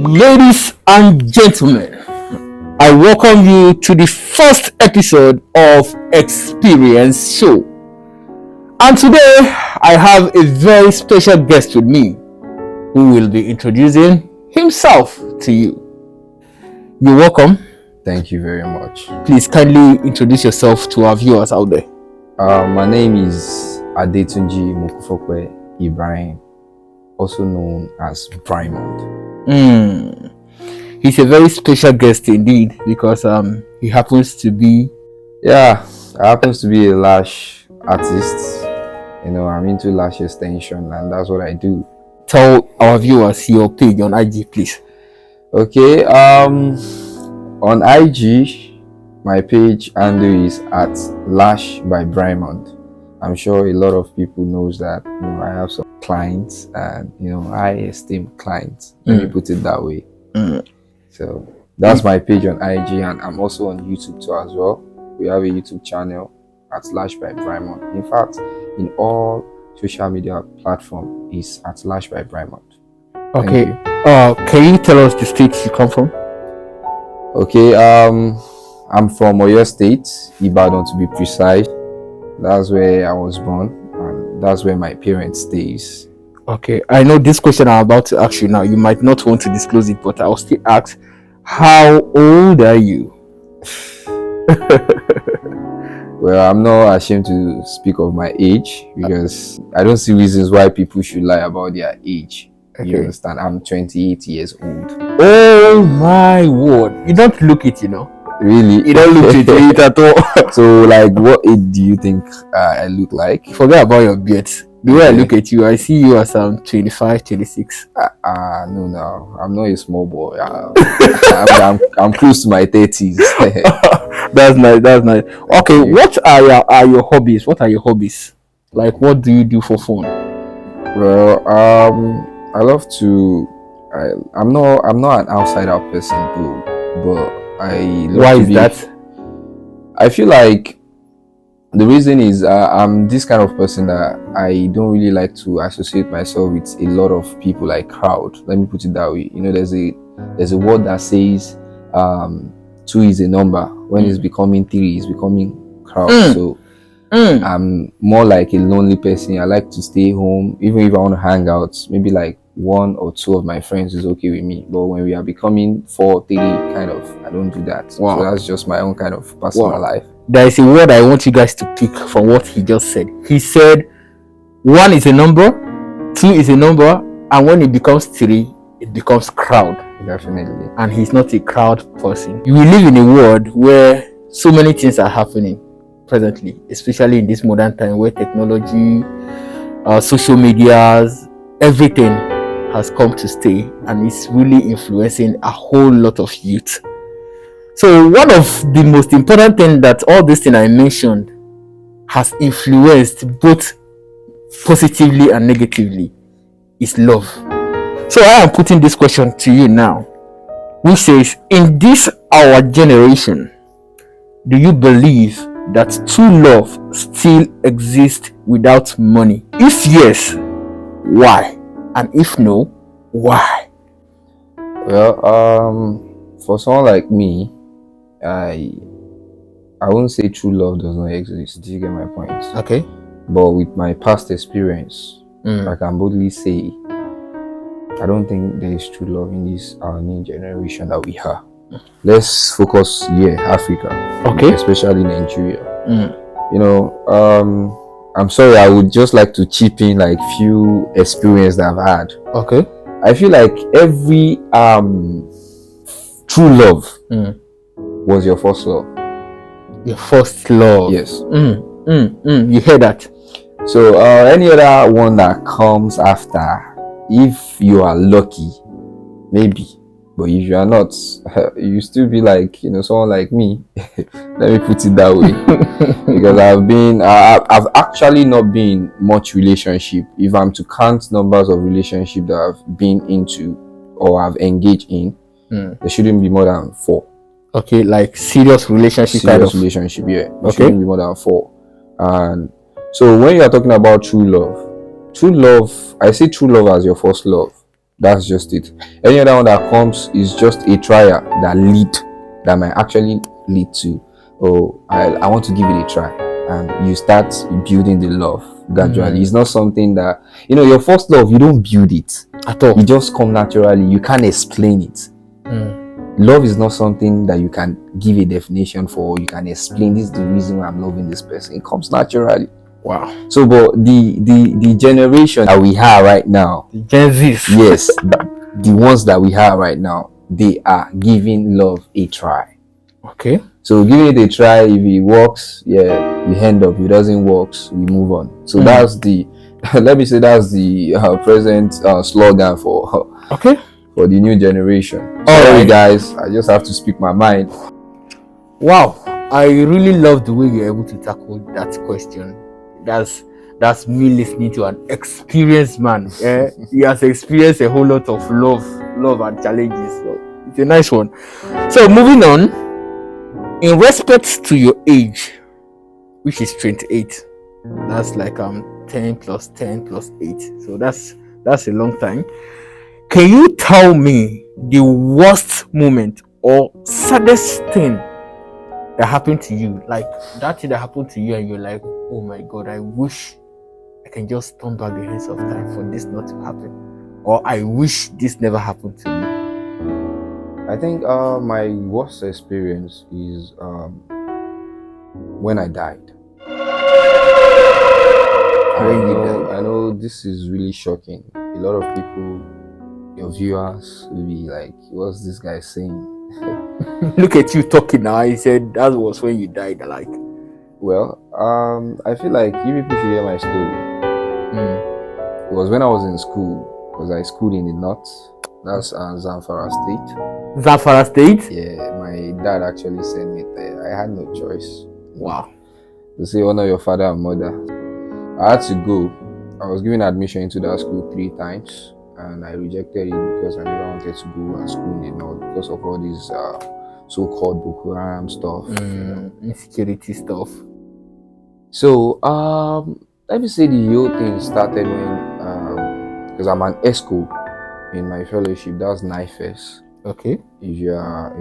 Ladies and gentlemen, I welcome you to the first episode of Xperience show. And today I have a very special guest with me who will be introducing himself to you. You're welcome. Thank you very much. Please kindly introduce yourself to our viewers out there. My name is Adetunji Mokufokwe Ibrahim, also known as Brymond. He's a very special guest indeed because he happens to be I happens to be a lash artist. I'm into lash extension and that's what I do. Tell our viewers your page on IG, please. Okay, on IG, my page handle is at Lash by Brymond. I'm sure a lot of people knows that I have some clients and I esteem clients. Let me put it that way. So that's my page on IG, and I'm also on YouTube too as well. We have a YouTube channel at Lash by Brymond. In fact, in all social media platform is at Lash by Brymond. Okay. Can you tell us the state you come from? Okay, I'm from Oyo State, Ibadan to be precise. That's where I was born, and that's where my parents stays. Okay, I know this question I'm about to ask you now, you might not want to disclose it, but I'll still ask, how old are you? Well, I'm not ashamed to speak of my age because I don't see reasons why people should lie about their age. Okay. You understand? I'm 28 years old. Oh my word. You don't look it, Really? You don't look it at all. So, like, what age do you think I look like? Forget about your beard. The way I look at you, I see you as 25, 26. No. I'm not a small boy. I'm close to my 30s. That's nice. Okay, what are your hobbies? Like, what do you do for fun? Well, I love to. I'm not an outsider person though, but I love Why to is that? I feel like the reason is I'm this kind of person that I don't really like to associate myself with a lot of people, like crowd. Let me put it that way. There's a word that says 2 is a number. When it's becoming 3, it's becoming crowd. So I'm more like a lonely person. I like to stay home, even if I want to hang out. Maybe like 1 or 2 of my friends is okay with me, but when we are becoming 4, 3, kind of, I don't do that. Wow. So that's just my own kind of personal life. There is a word I want you guys to pick from what he just said. He said 1 is a number, 2 is a number, and when it becomes 3, it becomes crowd. Definitely. And he's not a crowd person. We live in a world where so many things are happening presently, especially in this modern time where technology, social medias, everything has come to stay, and it's really influencing a whole lot of youth. So one of the most important things that all this thing I mentioned has influenced both positively and negatively is love. So I am putting this question to you now, which says, in this our generation, do you believe that true love still exists without money? If yes, why? And if no, why? Well, for someone like me, I won't say true love does not exist. Do you get my point? Okay. But with my past experience, I can boldly say I don't think there is true love in this our new generation that we have. Let's focus here, Africa. Okay. Especially Nigeria. I'm sorry, I would just like to chip in like few experience that I've had. Okay. I feel like every true love was your first love. Your first love. Yes. You hear that? So any other one that comes after, if you are lucky, maybe. But if you are not, you still be like, someone like me. Let me put it that way. Because I've actually not been much relationship. If I'm to count numbers of relationship that I've been into or I've engaged in, there shouldn't be more than 4. Okay, like serious relationship. Relationship, yeah. There shouldn't be more than 4. And so when you are talking about true love, I see true love as your first love. That's just it. Any other one that comes is just a trial that might actually lead to, oh, I want to give it a try, and you start building the love gradually. It's not something that, your first love, you don't build it at all. It just come naturally. You can't explain it. Love is not something that you can give a definition for. You can explain, this is the reason why I'm loving this person. It comes naturally. Wow. So, but the generation that we have right now, the Gen Zs, yes, the ones that we have right now, they are giving love a try. Okay. So giving it a try. If it works, yeah, we hand up. If it doesn't work, we move on. So that's the let me say that's the present slogan for for the new generation. Sorry guys, I just have to speak my mind. Wow, I really love the way you're able to tackle that question. That's me listening to an experienced man. He has experienced a whole lot of love and challenges. So it's a nice one. So moving on, in respect to your age, which is 28, that's like 10 plus 10 plus 8. So that's a long time. Can you tell me the worst moment or saddest thing that happened to you? Like that thing that happened to you and you're like, oh my God, I wish I can just turn back the hands of time for this not to happen. Or I wish this never happened to me. I think my worst experience is when I died. I know this is really shocking. A lot of people, your viewers, will be like, what's this guy saying? Look at you talking now. He said that was when you died. Like, well, I feel like you people should hear my story. It was when I was in school, because I schooled in the north. That's Zamfara State. Zamfara State? Yeah, my dad actually sent me there. I had no choice. Wow. To say honor your father and mother. I had to go. I was given admission into that school 3 times, and I rejected it because I never wanted to go and school in the north because of all these so-called Boko Haram stuff, insecurity stuff. So let me say the whole thing started when because I'm an ESCO in my fellowship. That's NIFES. Okay. If you are,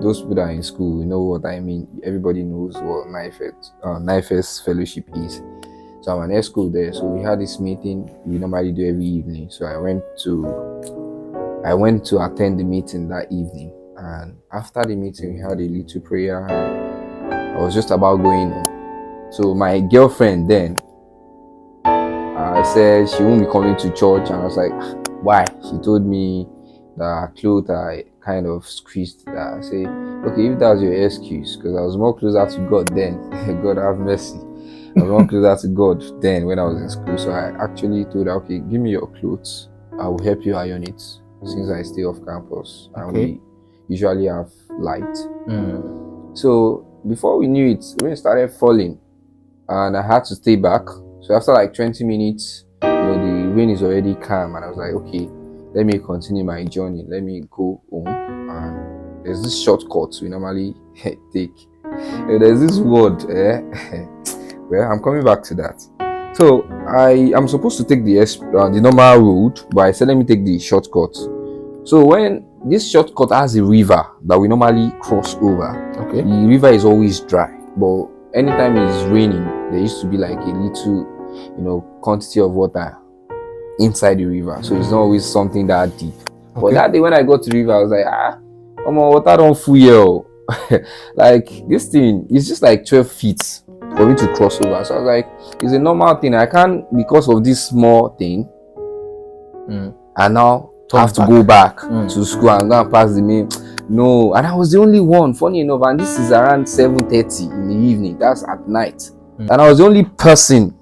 those people that are in school, you know what I mean. Everybody knows what NIFES fellowship is. So I'm an ESCO there. So we had this meeting we normally do every evening. So I went to attend the meeting that evening. And after the meeting, we had a little prayer. I was just about going on. So my girlfriend then, said she won't be coming to church. And I was like, why? She told me that her clothes are kind of squeezed. That I say, okay, if that's your excuse, because I was more closer to God then. God have mercy. I was more closer to God then when I was in school. So I actually told her, okay, give me your clothes. I will help you iron it since I stay off campus. And we usually have light. So before we knew it, rain started falling and I had to stay back. So after like 20 minutes, the rain is already calm, and I was like, okay, let me continue my journey. Let me go home. And there's this shortcut we normally take. There's this word, well, I'm coming back to that. So I'm supposed to take the normal road, but I said let me take the shortcut. So when this shortcut has a river that we normally cross over, the river is always dry, but anytime it's raining, there used to be like a little, quantity of water inside the river. So it's not always something that deep. But that day when I got to the river, I was like, come on, water don't full here. Like this thing is just like 12 feet for me to cross over. So I was like, it's a normal thing. I can't, because of this small thing, and now have to go back to school and go and pass the main. No, and I was the only one, funny enough, and this is around 7:30 in the evening. That's at night. And I was the only person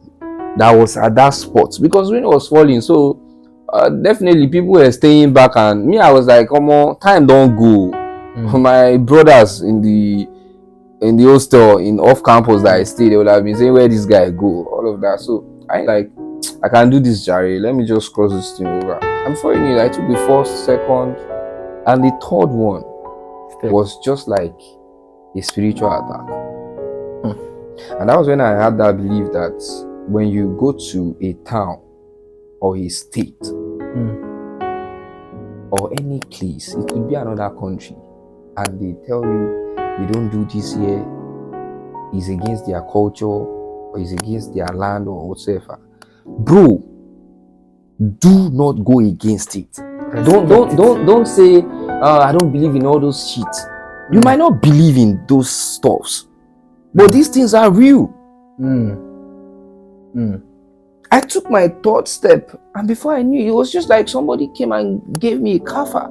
that was at that spot because rain was falling. So definitely people were staying back, and me, I was like, come on, time don't go. My brothers in the hostel in off campus that I stayed, they would have been saying, where this guy go, all of that. So I can do this, Jerry. Let me just cross this thing over. And before you knew it, I took the first, second, and the third one was just like a spiritual attack. And that was when I had that belief that when you go to a town or a state, or any place, it could be another country, and they tell you they don't do this here, is against their culture or is against their land or whatsoever, bro, do not go against it. Don't say I don't believe in all those shit. You might not believe in those stuffs, but these things are real. I took my third step, and before I knew, it was just like somebody came and gave me a kaffa.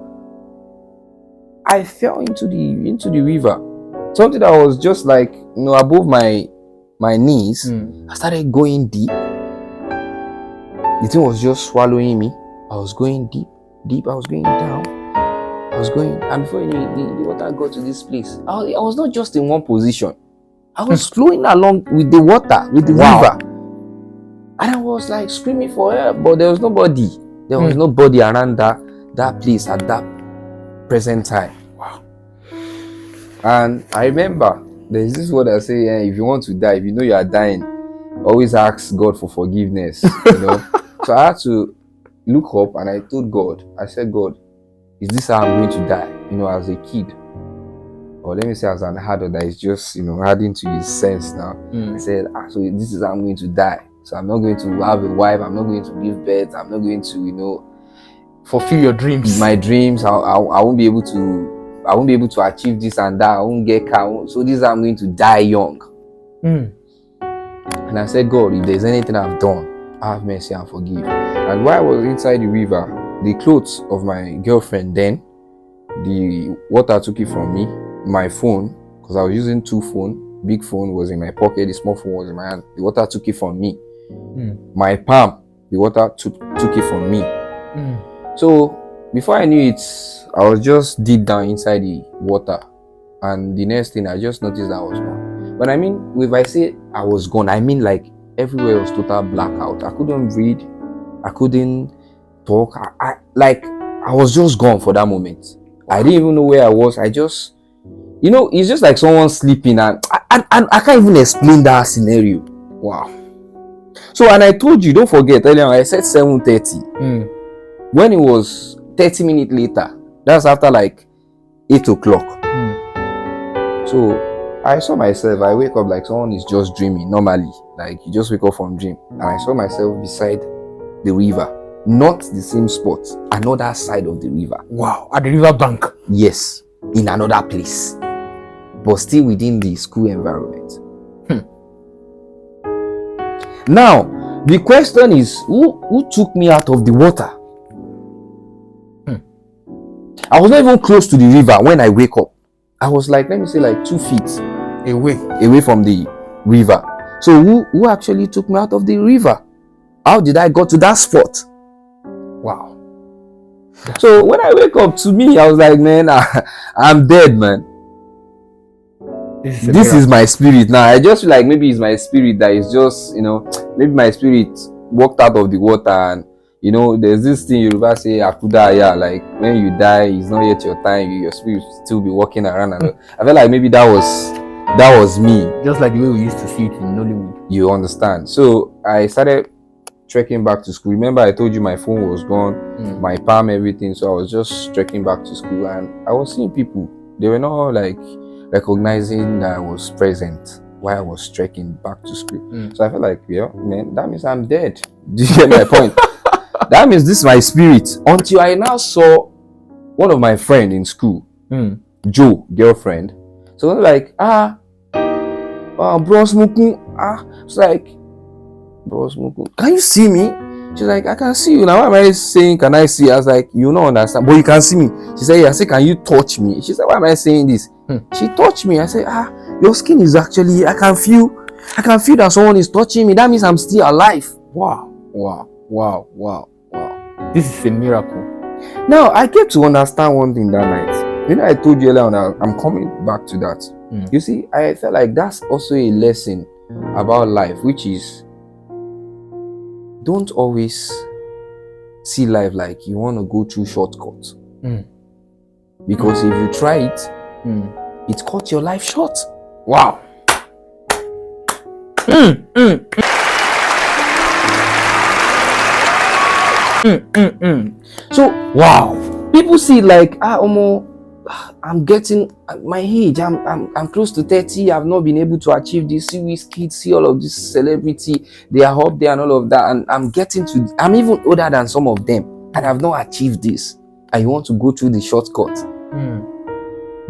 I fell into the river. Something that was just like, above my knees. I started going deep. The thing was just swallowing me. I was going deep. I was going down. I was going, and before you knew, the water got to this place. I was not just in one position. I was flowing along with the water, with the river. And I was like screaming for help, but there was nobody. There was nobody around that place at that present time. Wow. And I remember there's this word I say, if you want to die, if you know you are dying, always ask God for forgiveness. So I had to look up, and I told God, I said, God, is this how I'm going to die? As a kid, or let me say as an adult that is just adding to his sense now. I said, so this is how I'm going to die. So I'm not going to have a wife, I'm not going to give birth, I'm not going to fulfill your dreams. My dreams. I won't be able to achieve this and that. I won't get car. So this is how I'm going to die young. And I said, God, if there's anything I've done, have mercy and forgive. And while I was inside the river, the clothes of my girlfriend then, the water took it from me. My phone, because I was using two phones. Big phone was in my pocket, the small phone was in my hand. The water took it from me. My palm, the water took it from me. So before I knew it, I was just deep down inside the water. And the next thing, I just noticed that I was gone. But if I say I was gone, I mean like everywhere was total blackout. I couldn't breathe. I couldn't talk. I was just gone for that moment. I didn't even know where I was. I just, it's just like someone sleeping, and I can't even explain that scenario. Wow. So, and I told you, don't forget earlier I said 7:30. When it was 30 minutes later, that's after like 8 o'clock. So I saw myself, I wake up like someone is just dreaming normally, like you just wake up from dream, and I saw myself beside the river. Not the same spot, another side of the river. Wow, at the river bank. Yes, in another place, but still within the school environment. Now, the question is, who took me out of the water? I was not even close to the river when I wake up. I was like, let me say like 2 feet away from the river. So who actually took me out of the river? How did I go to that spot? Wow. So when I wake up, to me, I was like, man, I'm dead, man. This is my spirit now. I just feel like maybe it's my spirit that is just, maybe my spirit walked out of the water, and there's this thing Yoruba say, Akudaya, like when you die, it's not yet your time, your spirit will still be walking around. And I felt like maybe that was me. Just like the way we used to see it in Nollywood. You understand? So I started trekking back to school. Remember I told you my phone was gone, my palm, everything. So I was just trekking back to school, and I was seeing people. They were not like recognizing that I was present while I was trekking back to school. So I felt like, man, that means I'm dead. Do you get my point? That means this is my spirit. Until I now saw one of my friends in school, Joe, girlfriend. So I was like, bro Smuku. It's like, bro Smuku, can you see me? She's like, I can see you. Now why am I saying, can I see? I was like, you don't understand, but you can see me. She said, yeah. I said, can you touch me? She said, why am I saying this? She touched me. I said, your skin is actually, I can feel that someone is touching me. That means I'm still alive. Wow. This is a miracle. Now, I get to understand one thing that night. I told you earlier on, I'm coming back to that. You see, I felt like that's also a lesson about life, which is, don't always see life like you want to go through shortcuts. Because if you try it, it cuts your life short. Wow. So, wow. People see it like, Omo, I'm getting my age. I'm close to 30. I've not been able to achieve this. See these kids, see all of this celebrity. They are up there and all of that. And I'm even older than some of them, and I've not achieved this. And you want to go through the shortcut,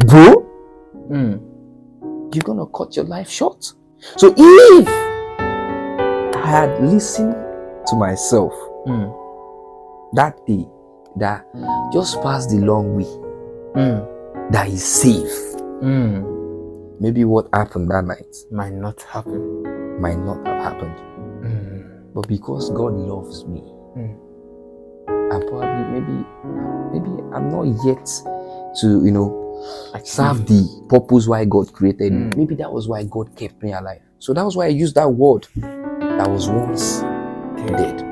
bro? You're gonna cut your life short. So if I had listened to myself that day, that just pass the long way, that is safe. Maybe what happened that night Might not have happened. But because God loves me, and probably maybe I'm not yet to serve the purpose why God created me. Maybe that was why God kept me alive. So that was why I used that word that was once dead.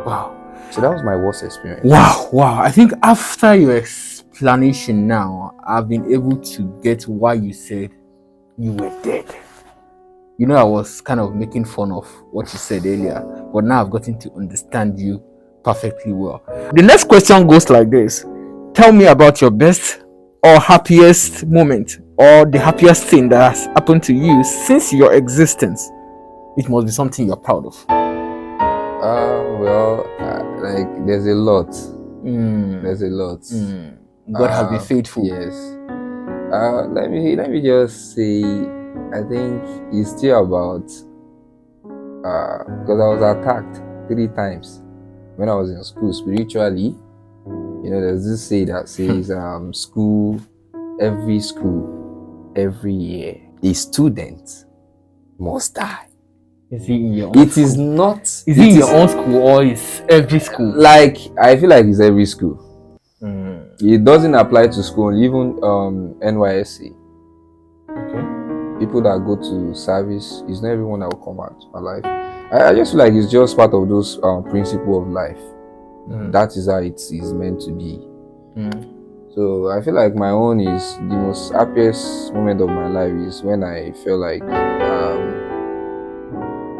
Wow. So that was my worst experience. Wow. I think after your explanation now, I've been able to get why you said you were dead. I was kind of making fun of what you said earlier, but now I've gotten to understand you perfectly well. The next question goes like this. Tell me about your best or happiest moment, or the happiest thing that has happened to you since your existence. It must be something you're proud of. There's a lot. There's a lot. God has been faithful. Yes. Let me just say, I think it's still about because I was attacked 3 times when I was in school spiritually. There's this say that says every school every year a student must die. Is it in your own It school? is not. Is it in your own school or is every school? Like, I feel like it's every school. It doesn't apply to school, even NYSC. Okay. People that go to service, it's not everyone that will come out alive. I just feel like it's just part of those principle of life. That is how it is meant to be. So I feel like my own is the most happiest moment of my life is when I feel like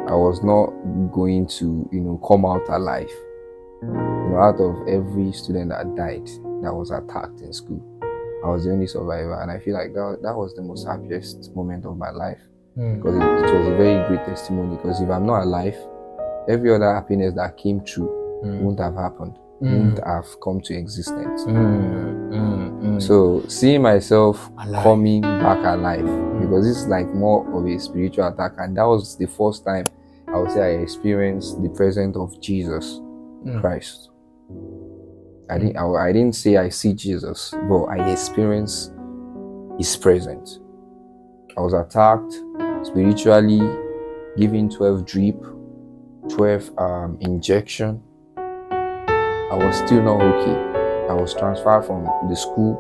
I was not going to come out alive. Out of every student that died, that was attacked in school, I was the only survivor, and I feel like that was the most happiest moment of my life, because it was a very great testimony. Because if I'm not alive, every other happiness that came true wouldn't have happened, wouldn't have come to existence. So seeing myself coming back alive, because this is like more of a spiritual attack, and that was the first time I would say I experienced the presence of Jesus Christ. I didn't say I see Jesus, but I experienced His presence. I was attacked spiritually, given 12 drip, 12 injection. I was still not okay. I was transferred from the school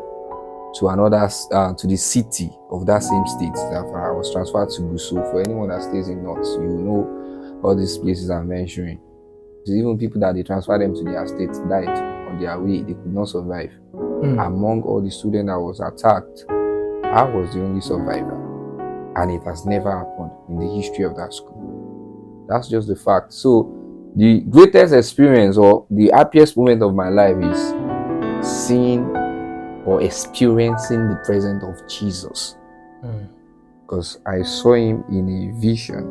to another, to the city of that same state. I was transferred to Gusau. For anyone that stays in North, all these places I'm mentioning. Even people that they transferred them to their state died on their way. They could not survive. Among all the students that was attacked, I was the only survivor. And it has never happened in the history of that school. That's just the fact. So the greatest experience or the happiest moment of my life is seeing or experiencing the presence of Jesus. Because I saw Him in a vision.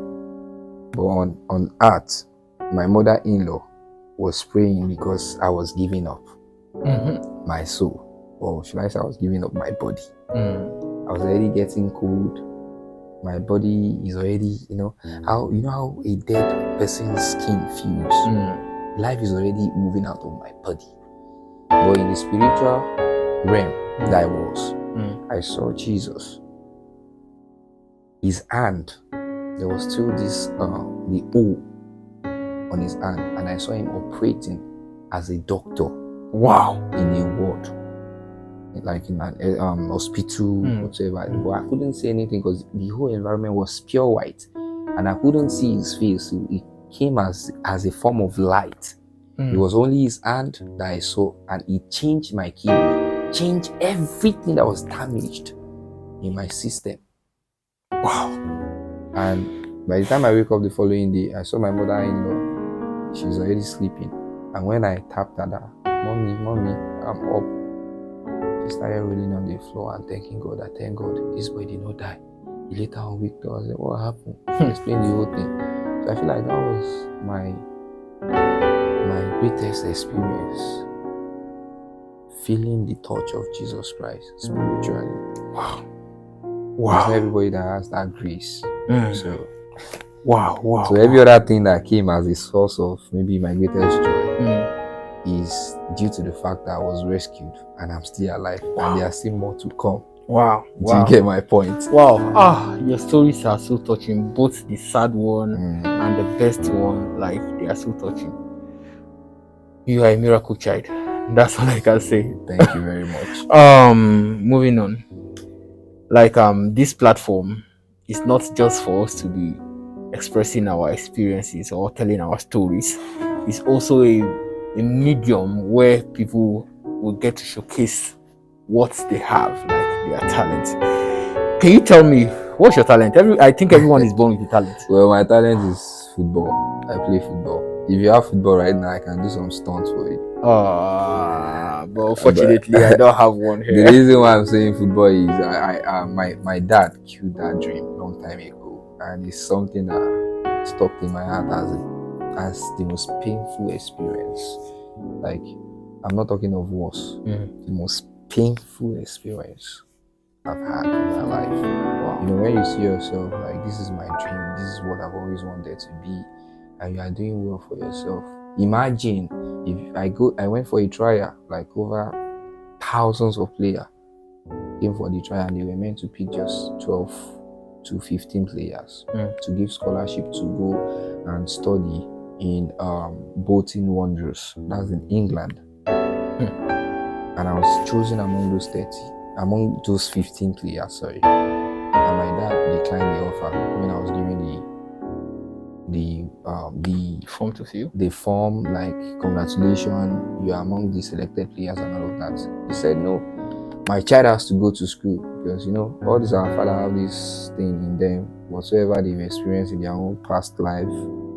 But on earth, my mother-in-law was praying because I was giving up my soul. Or should I say I was giving up my body. I was already getting cold. My body is already, how a dead person's skin feels. Life is already moving out of my body. But in the spiritual realm that I was, I saw Jesus. His hand, there was still this, the O on his hand, and I saw him operating as a doctor. Wow! In a ward, like in an hospital, whatever. But I couldn't say anything because the whole environment was pure white, and I couldn't see his face. It came as a form of light. It was only his hand that I saw, and it changed my kidney, changed everything that was damaged in my system. Wow! And by the time I wake up the following day, I saw my mother-in-law. She's already sleeping. And when I tapped at her, mommy, I'm up. just started rolling on the floor and thanking God. I thank God this boy did not die. He later on week 2, I was like, what happened? He explained the whole thing. So I feel like that was my greatest experience. Feeling the touch of Jesus Christ spiritually. Wow. It's not everybody that has that grace. So wow. So every other thing that came as a source of maybe my greatest joy is due to the fact that I was rescued and I'm still alive, and there are still more to come. Wow. Do you get my point? Wow. Your stories are so touching, both the sad one and the best one. Like, they are so touching. You are a miracle child. That's all I can say. Thank you very much. Moving on. Like, this platform is not just for us to be expressing our experiences or telling our stories. It's also a medium where people will get to showcase what they have, like their talent. Can you tell me, what's your talent? I think everyone is born with a talent. Well, my talent is football. I play football. If you have football right now, I can do some stunts for you. But unfortunately, I don't have one here. The reason why I'm saying football is my dad killed that dream long time ago, and it's something that stuck in my heart as the most painful experience. Like, I'm not talking of worse. The most painful experience I've had in my life. Wow. You know, when you see yourself like, this is my dream, this is what I've always wanted to be, and you are doing well for yourself. Imagine if I went for a trial, like over thousands of players came for the trial, and they were meant to pick just 12 to 15 players to give scholarship to go and study in Bolton Wanderers, that's in England. And I was chosen among those 15 players, sorry. And my dad declined the offer when I was giving the form to fill. The form, like, congratulations, you are among the selected players and all of that. He said, no, my child has to go to school, because, you know, all these our father have this thing in them, whatsoever they've experienced in their own past life,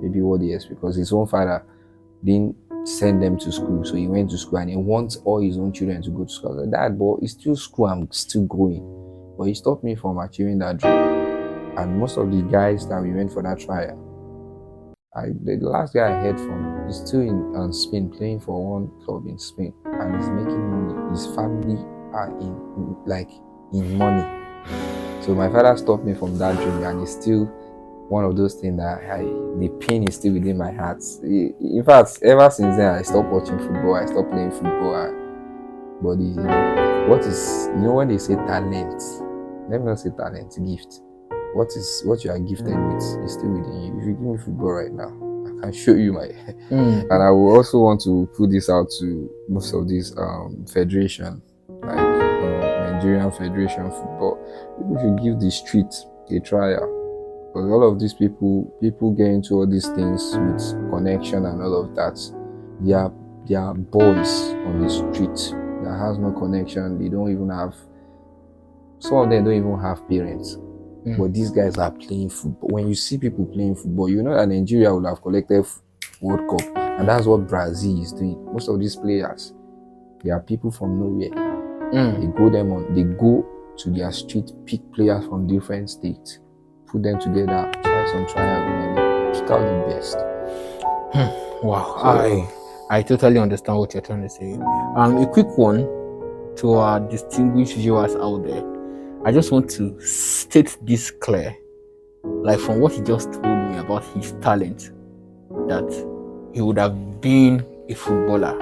maybe what they experience, because his own father didn't send them to school, so he went to school, and he wants all his own children to go to school. I said, Dad, but it's still school, I'm still going. But he stopped me from achieving that dream. And most of the guys that we went for that trial, the last guy I heard from is still in Spain, playing for one club in Spain, and he's making money. His family are in money. So my father stopped me from that dream, and it's still one of those things that the pain is still within my heart. In fact, ever since then, I stopped watching football, I stopped playing football. But when they say talent, let me not say talent, gift. What you are gifted with is still within you. If you give me football right now, I can show you my and I will also want to put this out to most of these federation, like Nigerian Federation Football. People should give the street a trial. Because all of these people get into all these things with connection and all of that. They are boys on the street that has no connection. They don't even have. Some of them don't even have parents. But these guys are playing football. When you see people playing football, you know that Nigeria will have collected World Cup, and that's what Brazil is doing. Most of these players, they are people from nowhere. They go to their street, pick players from different states, put them together, try some trial with them, pick out the best. Wow. So, I totally understand what you're trying to say. A quick one to our distinguished viewers out there. I just want to state this clear. Like, from what he just told me about his talent, that he would have been a footballer,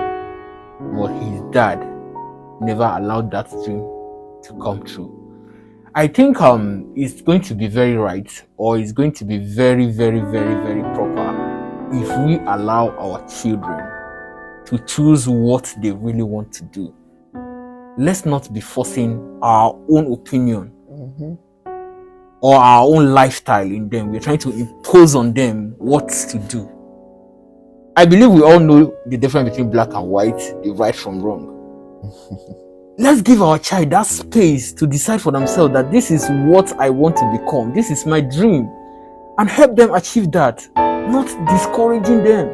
but his dad never allowed that dream to come true. I think it's going to be very right, or it's going to be very, very, very, very proper if we allow our children to choose what they really want to do. Let's not be forcing our own opinion or our own lifestyle in them. We're trying to impose on them what to do. I believe we all know the difference between black and white, the right from wrong. Let's give our child that space to decide for themselves that this is what I want to become. This is my dream. And help them achieve that, not discouraging them.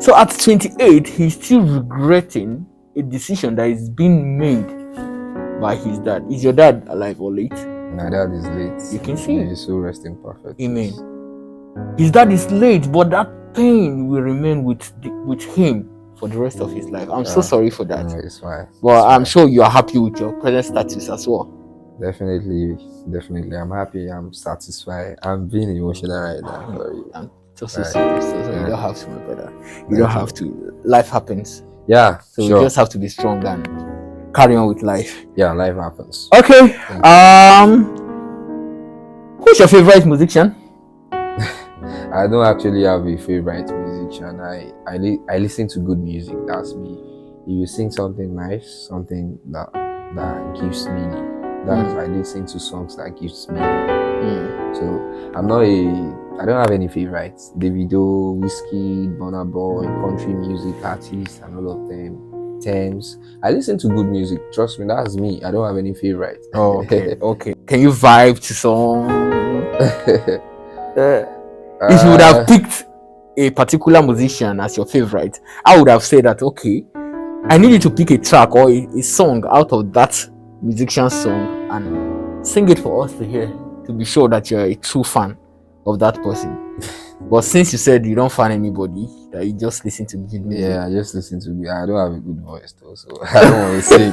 So at 28, he's still regretting a decision that is being made by his dad. Is your dad alive or late? My dad is late. You can see. He's so resting perfect. Amen. His dad is late, but that pain will remain with him for the rest of his life. I'm so sorry for that. No, it's fine. But I'm sure you are happy with your present status as well. Definitely. I'm happy. I'm satisfied. I'm being emotional right now. Sorry. I'm so sorry. You don't have to, my brother. You don't have to. Life happens. Yeah. So you just have to be strong and carry on with life. Yeah, life happens. Okay. Who's your favorite musician? I don't actually have a favorite musician. I listen to good music. That's me. If you sing something nice, something that gives meaning. I listen to songs that gives meaning. So I don't have any favorites. Davido, Whiskey, Burna Boy, country music artists, and all of them. Thames. I listen to good music. Trust me, that's me. I don't have any favorites. Oh, okay. Okay. Can you vibe to song? If you would have picked a particular musician as your favorite, I would have said that, okay, I need you to pick a track or a song out of that musician's song and sing it for us to hear, to be sure that you're a true fan of that person. But since you said you don't find anybody, that you just listen to good music. Yeah, I just listen to good. I don't have a good voice though, so I don't want to sing.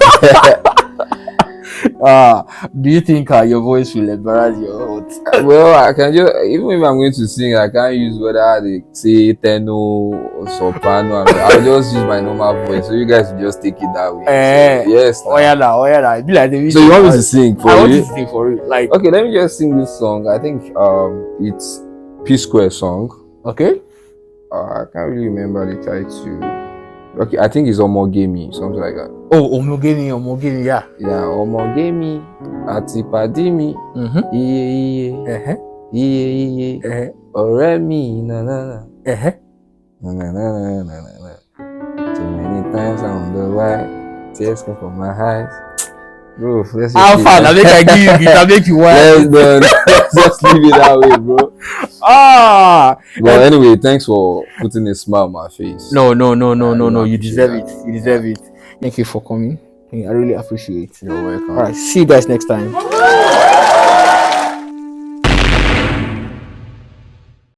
Do you think your voice will embarrass your heart? Well, I can just, even if I'm going to sing, I can't use whether they say tenor or soprano. I'll just use my normal voice. So you guys will just take it that way. So, yes. Oh yeah, like so you want me to sing for you? I want you to sing for you. Like, okay, let me just sing this song. I think it's P Square song. Okay. I can't really remember the title. Okay, I think it's Omogemi, something like that. Oh, Omogemi, yeah. Yeah, Omogemi, Atipadimi, iye, Oremi, na na na. Too many times I'm on the way, tears come from my eyes. Bro, let's how far? I make I give you guitar, make you wild. Let's just leave it that way, bro. But anyway, thanks for putting a smile on my face. No. You deserve it. You deserve it. Thank you for coming. I really appreciate it. You're welcome. All right. See you guys next time.